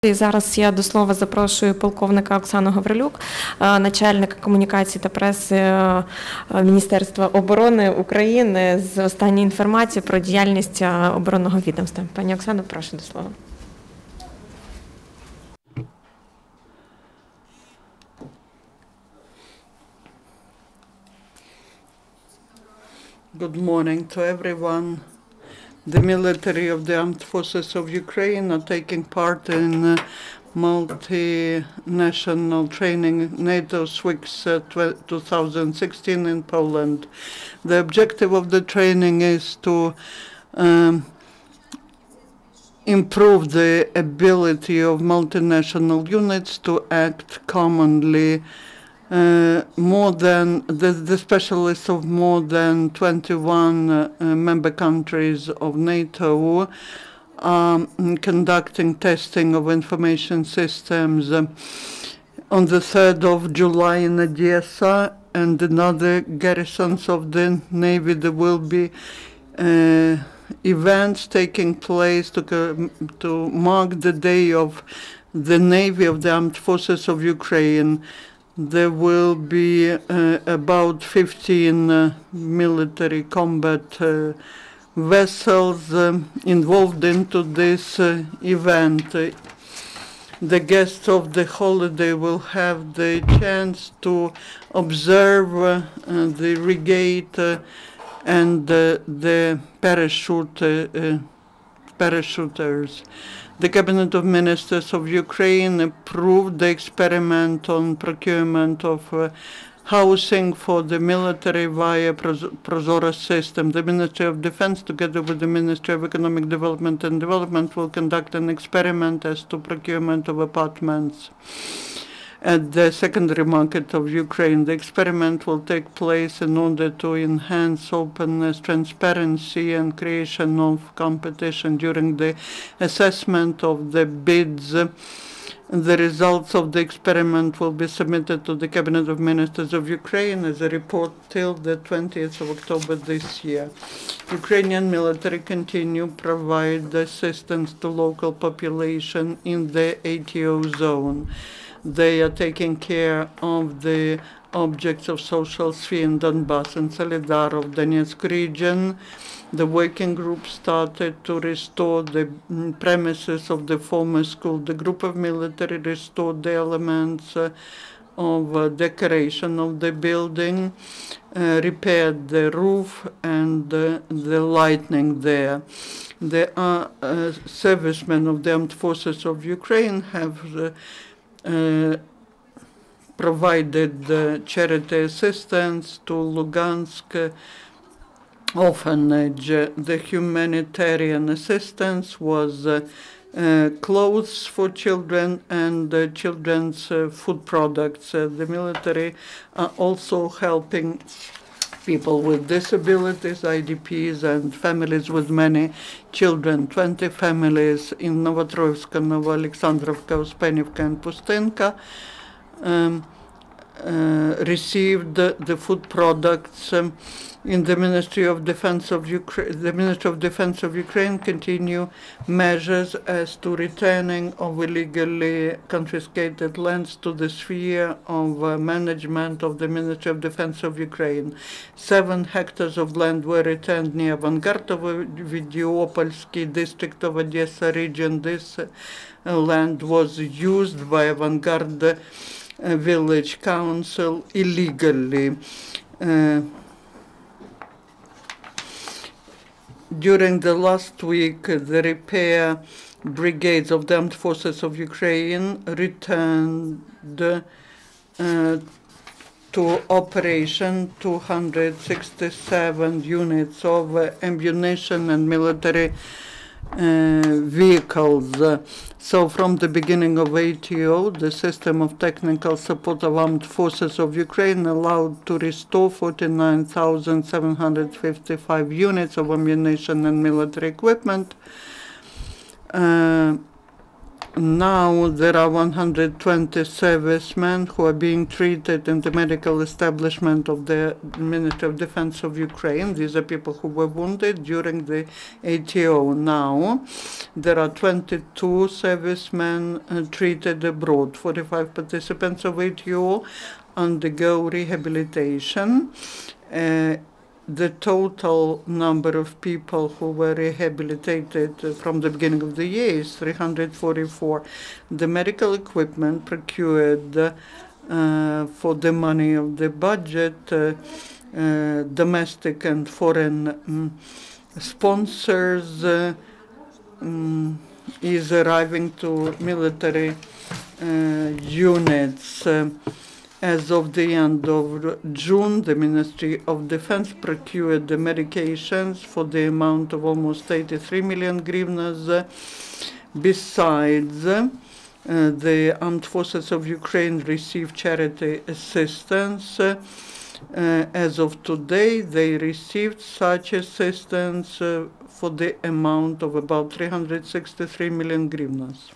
І зараз я до слова запрошую полковника Оксану Havryliuk, начальника комунікації та преси Міністерства оборони України, з останньої інформації про діяльність оборонного відомства. Пані Оксано, прошу до слова. Good morning to everyone. The military of the armed forces of Ukraine are taking part in multinational training NATO SWIX 2016 in Poland. The objective of the training is to improve the ability of multinational units to act commonly. The specialists of more than 21 member countries of NATO are conducting testing of information systems on the 3rd of July in Odessa and in other garrisons of the Navy. There will be events taking place to mark the day of the Navy of the Armed Forces of Ukraine. There will be about 15 military combat vessels involved into this event. The guests of the holiday will have the chance to observe the regate and the parachuters. The Cabinet of Ministers of Ukraine approved the experiment on procurement of housing for the military via Prozora system. The Ministry of Defense, together with the Ministry of Economic Development and Development, will conduct an experiment as to procurement of apartments at the secondary market of Ukraine. The experiment will take place in order to enhance openness, transparency, and creation of competition. During the assessment of the bids, the results of the experiment will be submitted to the Cabinet of Ministers of Ukraine as a report till the 20th of October this year. Ukrainian military continue provide assistance to local population in the ATO zone. They are taking care of the objects of social sphere in Donbass and Solidar of Donetsk region. The working group started to restore the premises of the former school. The group of military restored the elements of decoration of the building, repaired the roof and the lighting there. The servicemen of the armed forces of Ukraine have provided charity assistance to Lugansk orphanage. The humanitarian assistance was clothes for children and children's food products. The military are also helping people with disabilities, IDPs, and families with many children. 20 families in Novotroivska, Novoalexandrovka, Uspenivka, and Pustinka received the food products. In the Ministry of Defense of Ukraine, the Ministry of Defense of Ukraine continue measures as to returning of illegally confiscated lands to the sphere of management of the Ministry of Defense of Ukraine. 7 hectares of land were returned near Avangartovo, Vidiopolsky district of Odessa region. This land was used by Avangard village council illegally. During the last week, the repair brigades of the armed forces of Ukraine returned to operation 267 units of ammunition and military vehicles. So from the beginning of ATO, the system of technical support of armed forces of Ukraine allowed to restore 49,755 units of ammunition and military equipment. now there are 120 servicemen who are being treated in the medical establishment of the Ministry of Defense of Ukraine. These are people who were wounded during the ATO. Now there are 22 servicemen treated abroad. 45 participants of ATO undergo rehabilitation. The total number of people who were rehabilitated from the beginning of the year is 344. The medical equipment procured for the money of the budget, domestic and foreign sponsors, is arriving to military units. As of the end of June, the Ministry of Defense procured the medications for the amount of almost 83 million hryvnias. Besides, the Armed Forces of Ukraine received charity assistance. As of today, they received such assistance for the amount of about 363 million hryvnias.